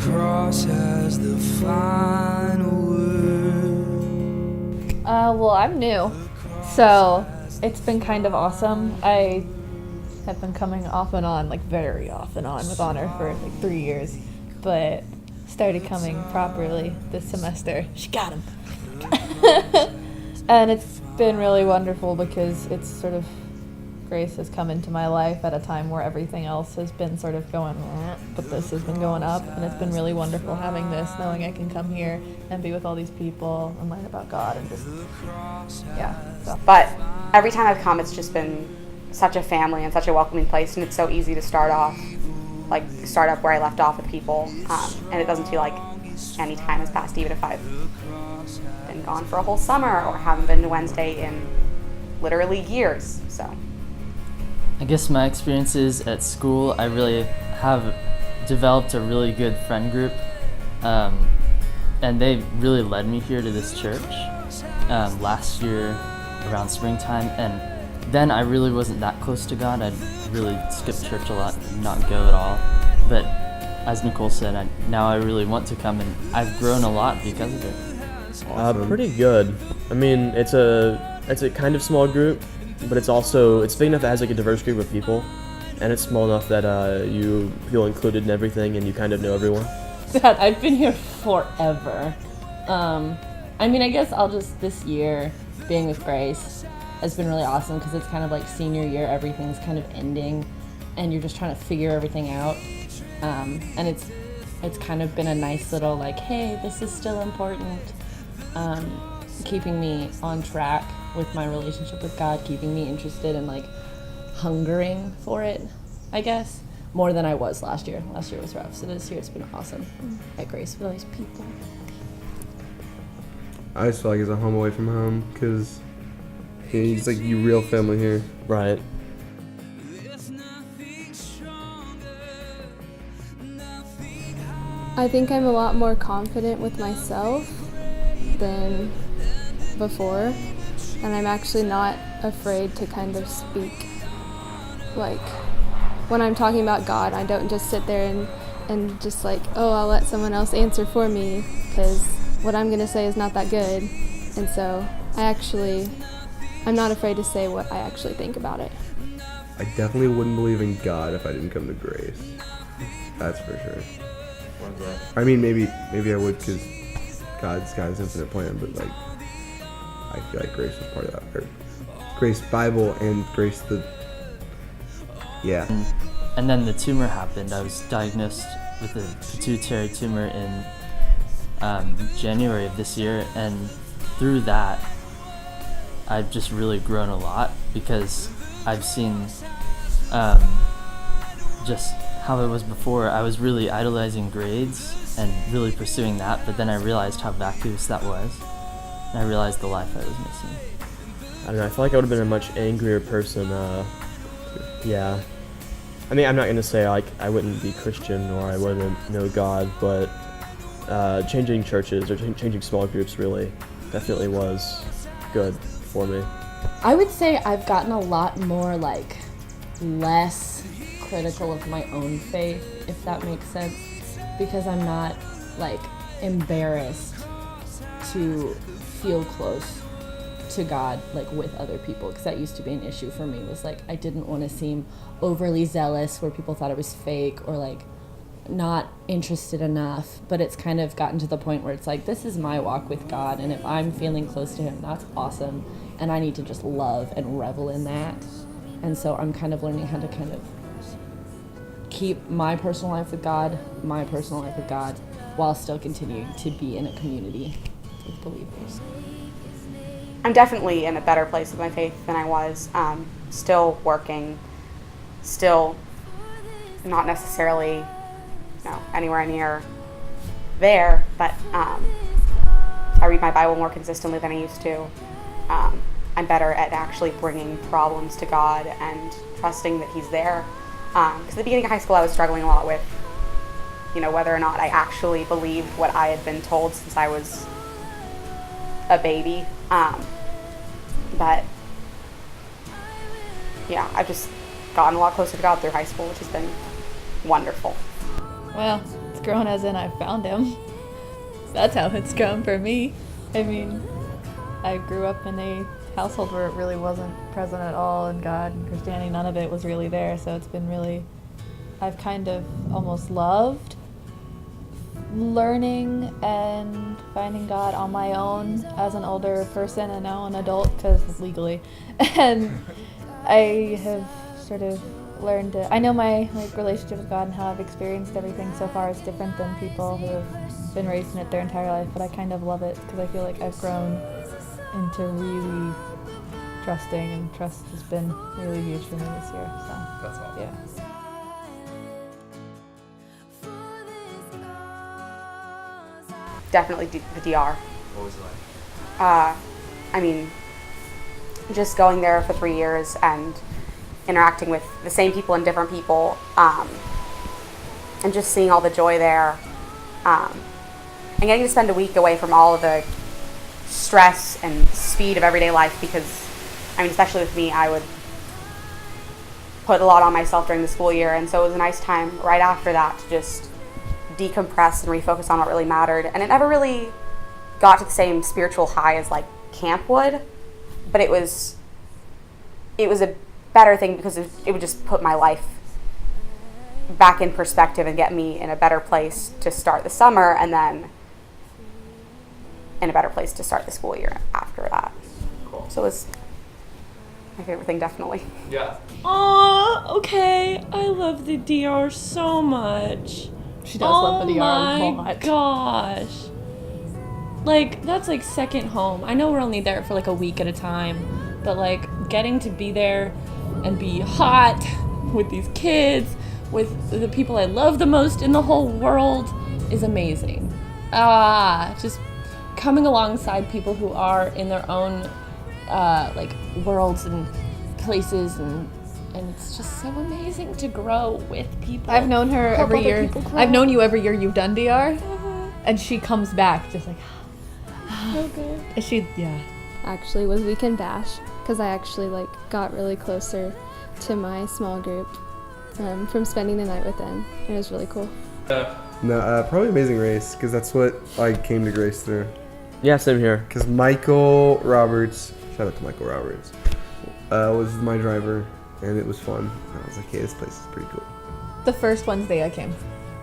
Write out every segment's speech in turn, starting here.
cross has the final word. Well, I'm new, so it's been kind of awesome. I have been coming off and on, like very off and on with Honor for like 3 years, but started coming properly this semester. She got him. And it's been really wonderful because it's sort of, Grace has come into my life at a time where everything else has been sort of going, but this has been going up, and it's been really wonderful having this, knowing I can come here and be with all these people and learn about God and just, yeah. So. But every time I've come, it's just been such a family and such a welcoming place, and it's so easy to start up where I left off with people, and it doesn't feel like any time has passed, even if I've been gone for a whole summer or haven't been to Wednesday in literally years, so. I guess my experiences at school, I really have developed a really good friend group, and they really led me here to this church last year around springtime, and then I really wasn't that close to God. I'd really skip church a lot, not go at all, but as Nicole said, now I really want to come, and I've grown a lot because of it. Awesome. Pretty good. I mean, it's a kind of small group, but it's big enough that it has like a diverse group of people, and it's small enough that you feel included in everything and you kind of know everyone. Dad, I've been here forever. I mean, I guess this year being with Grace has been really awesome because it's kind of like senior year, everything's kind of ending and you're just trying to figure everything out. And it's kind of been a nice little like, hey, this is still important, keeping me on track with my relationship with God, keeping me interested and like hungering for it, I guess, more than I was last year. Last year was rough, so this year it's been awesome at Grace with all these people. I just feel like it's a home away from home because it's like you real family here. Right. I think I'm a lot more confident with myself than before, and I'm actually not afraid to kind of speak. Like, when I'm talking about God, I don't just sit there and just like, oh, I'll let someone else answer for me, because what I'm going to say is not that good. And so I'm not afraid to say what I actually think about it. I definitely wouldn't believe in God if I didn't come to Grace. That's for sure. I mean, maybe I would because God's got his infinite plan, but like, I feel like Grace was part of that. Or Grace Bible and Grace yeah. And then the tumor happened. I was diagnosed with a pituitary tumor in January of this year, and through that, I've just really grown a lot because I've seen just how it was before. I was really idolizing grades and really pursuing that, but then I realized how vacuous that was, and I realized the life I was missing. I don't know, I feel like I would have been a much angrier person, yeah. I mean, I'm not going to say like I wouldn't be Christian or I wouldn't know God, but changing churches or changing small groups really definitely was good for me. I would say I've gotten a lot more like less critical of my own faith, if that makes sense, because I'm not like embarrassed to feel close to God like with other people, because that used to be an issue for me, was like I didn't want to seem overly zealous where people thought it was fake or like not interested enough. But it's kind of gotten to the point where it's like, this is my walk with God, and if I'm feeling close to him, that's awesome, and I need to just love and revel in that. And so I'm kind of learning how to kind of keep my personal life with God, while still continuing to be in a community with believers. I'm definitely in a better place with my faith than I was. Still working, still not necessarily anywhere near there, but I read my Bible more consistently than I used to. I'm better at actually bringing problems to God and trusting that he's there. Because at the beginning of high school I was struggling a lot with, whether or not I actually believed what I had been told since I was a baby. But yeah, I've just gotten a lot closer to God through high school, which has been wonderful. Well, it's grown as in I found him. That's how it's grown for me. I mean, I grew up in a household where it really wasn't present at all, and God and Christianity, none of it was really there. So it's been really, I've kind of almost loved learning and finding God on my own as an older person and now an adult, because legally. And I have sort of learned to, I know my relationship with God and how I've experienced everything so far is different than people who have been raised in it their entire life, but I kind of love it because I feel like I've grown into really trusting, and trust has been really huge for me this year. So That's awesome. yeah. Definitely the DR. What was it like? I mean, just going there for 3 years and interacting with the same people and different people, and just seeing all the joy there, and getting to spend a week away from all of the stress and speed of everyday life, because, I mean, especially with me, I would put a lot on myself during the school year, and so it was a nice time right after that to just decompress and refocus on what really mattered. And it never really got to the same spiritual high as like camp would, but it was a better thing because it would just put my life back in perspective and get me in a better place to start the summer, and then in a better place to start the school year after that. Cool. So it was my favorite thing, definitely. Yeah. Aw, okay. I love the DR so much. She does love the DR a Oh lot. my gosh. Like, that's like second home. I know we're only there for like a week at a time, but like getting to be there and be hot with these kids, with the people I love the most in the whole world is amazing. Just coming alongside people who are in their own like worlds and places, and it's just so amazing to grow with people. I've known her Help every other year. people grow. I've known you every year you've done DR, and she comes back just like, Okay. yeah. Actually was Weekend Bash, because I actually like got really closer to my small group from spending the night with them. It was really cool. No, probably Amazing Race, because that's what I came to Grace through. Yeah, same here. Because Michael Roberts, shout out to Michael Roberts, was my driver, and it was fun. I was like, hey, this place is pretty cool. The first Wednesday I came,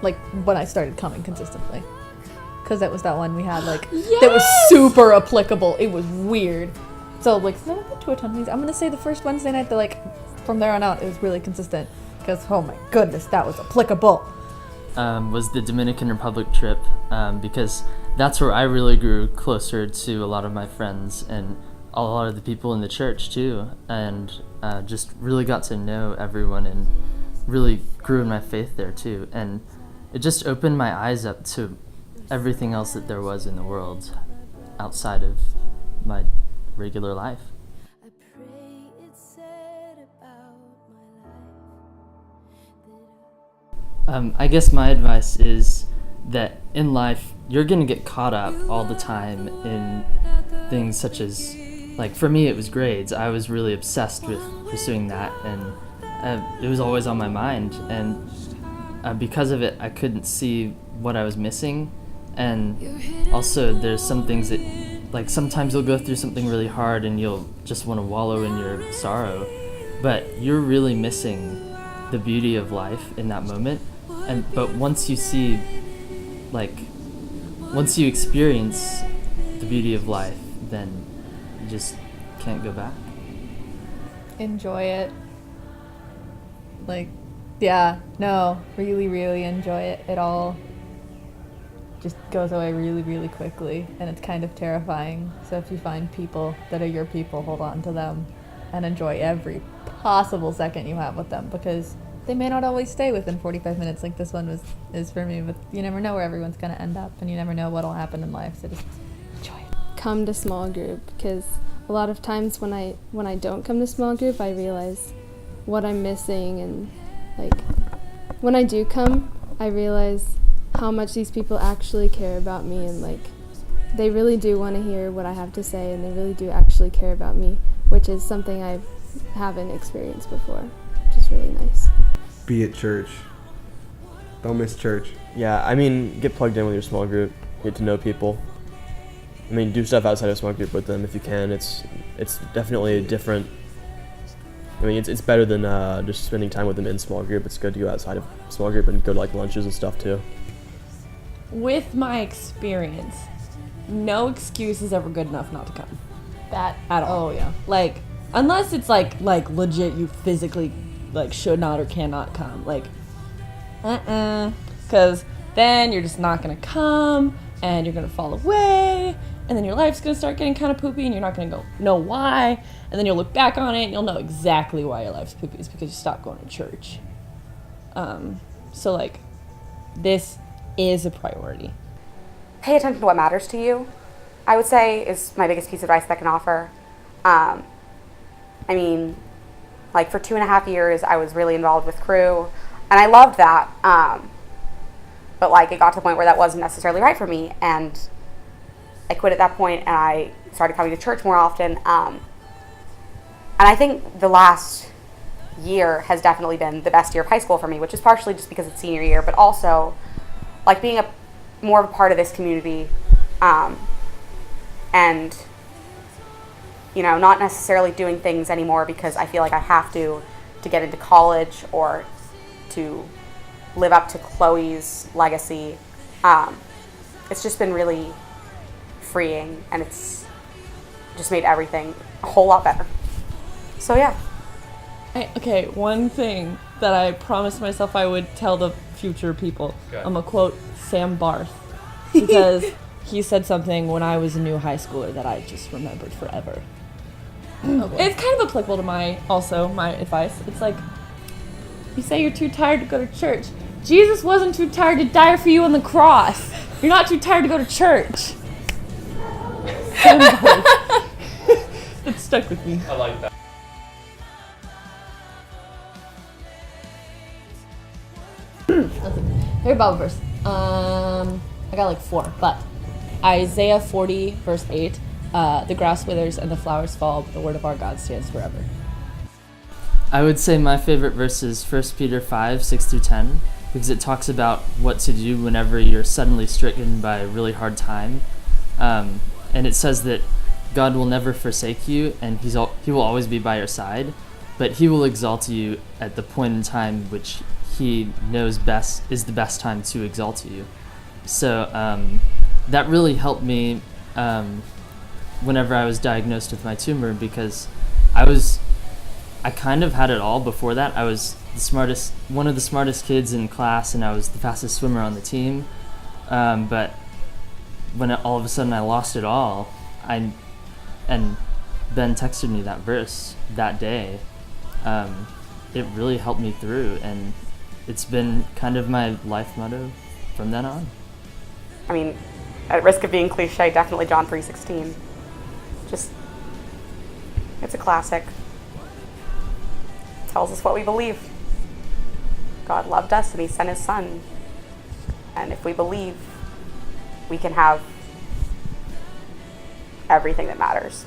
like when I started coming consistently, because that was that one we had like that was super applicable. It was weird. So like, I've been to a ton of these. I'm gonna say the first Wednesday night that like from there on out it was really consistent, because oh my goodness, that was applicable. Was the Dominican Republic trip, because that's where I really grew closer to a lot of my friends and a lot of the people in the church too, and just really got to know everyone and really grew in my faith there too. And it just opened my eyes up to everything else that there was in the world outside of my regular life. I pray it's said about my life that I guess my advice is that in life, you're going to get caught up all the time in things such as, like for me, it was grades. I was really obsessed with pursuing that, and it was always on my mind. And because of it, I couldn't see what I was missing. And also, there's some things that, like sometimes you'll go through something really hard and you'll just want to wallow in your sorrow, but you're really missing the beauty of life in that moment. But once you see, like, once you experience the beauty of life, then you just can't go back. Enjoy it. Like, yeah, no, really, really enjoy it. It all just goes away really, really quickly, and it's kind of terrifying. So if you find people that are your people, hold on to them and enjoy every possible second you have with them, because they may not always stay within 45 minutes like this one is for me, but you never know where everyone's going to end up, and you never know what'll happen in life, so just enjoy it. Come to small group, because a lot of times when I don't come to small group, I realize what I'm missing, and like when I do come, I realize how much these people actually care about me, and like they really do want to hear what I have to say, and they really do actually care about me, which is something I haven't experienced before, which is really nice. Be at church. Don't miss church. Yeah, I mean, get plugged in with your small group, get to know people. I mean, do stuff outside of small group with them if you can. It's definitely a different. I mean, it's better than just spending time with them in small group. It's good to go outside of small group and go to like lunches and stuff too. With my experience, no excuse is ever good enough not to come. That At all. Oh yeah. Like, unless it's like legit you physically like should not or cannot come. Like, because then you're just not gonna come and you're gonna fall away and then your life's gonna start getting kind of poopy and you're not gonna know why, and then you'll look back on it and you'll know exactly why your life's poopy is because you stopped going to church. So like, this is a priority. Pay attention to what matters to you, I would say, is my biggest piece of advice that I can offer. I mean, like for 2.5 years, I was really involved with crew, and I loved that. But like, it got to the point where that wasn't necessarily right for me, and I quit at that point, and I started coming to church more often. And I think the last year has definitely been the best year of high school for me, which is partially just because it's senior year, but also like being more of a part of this community, and not necessarily doing things anymore because I feel like I have to get into college or to live up to Chloe's legacy. It's just been really freeing, and it's just made everything a whole lot better. So yeah. Okay, one thing that I promised myself I would tell the future people. I'm gonna quote Sam Barth, because he said something when I was a new high schooler that I just remembered forever. It's kind of applicable to my advice. It's like, you say you're too tired to go to church. Jesus wasn't too tired to die for you on the cross. You're not too tired to go to church. Sam Barth. It stuck with me. I like that. Favorite Bible verse. I got like 4, but Isaiah 40 verse 8. The grass withers and the flowers fall, but the word of our God stands forever. I would say my favorite verse is 1 Peter 5, 6 through 10, because it talks about what to do whenever you're suddenly stricken by a really hard time. And it says that God will never forsake you, and he will always be by your side, but he will exalt you at the point in time which he knows best is the best time to exalt you. So that really helped me whenever I was diagnosed with my tumor, because I kind of had it all before that. I was one of the smartest kids in class, and I was the fastest swimmer on the team. But when all of a sudden I lost it all, and Ben texted me that verse that day, it really helped me through, and it's been kind of my life motto from then on. I mean, at risk of being cliche, definitely John 3:16. Just, it's a classic. It tells us what we believe. God loved us and he sent his son. And if we believe, we can have everything that matters.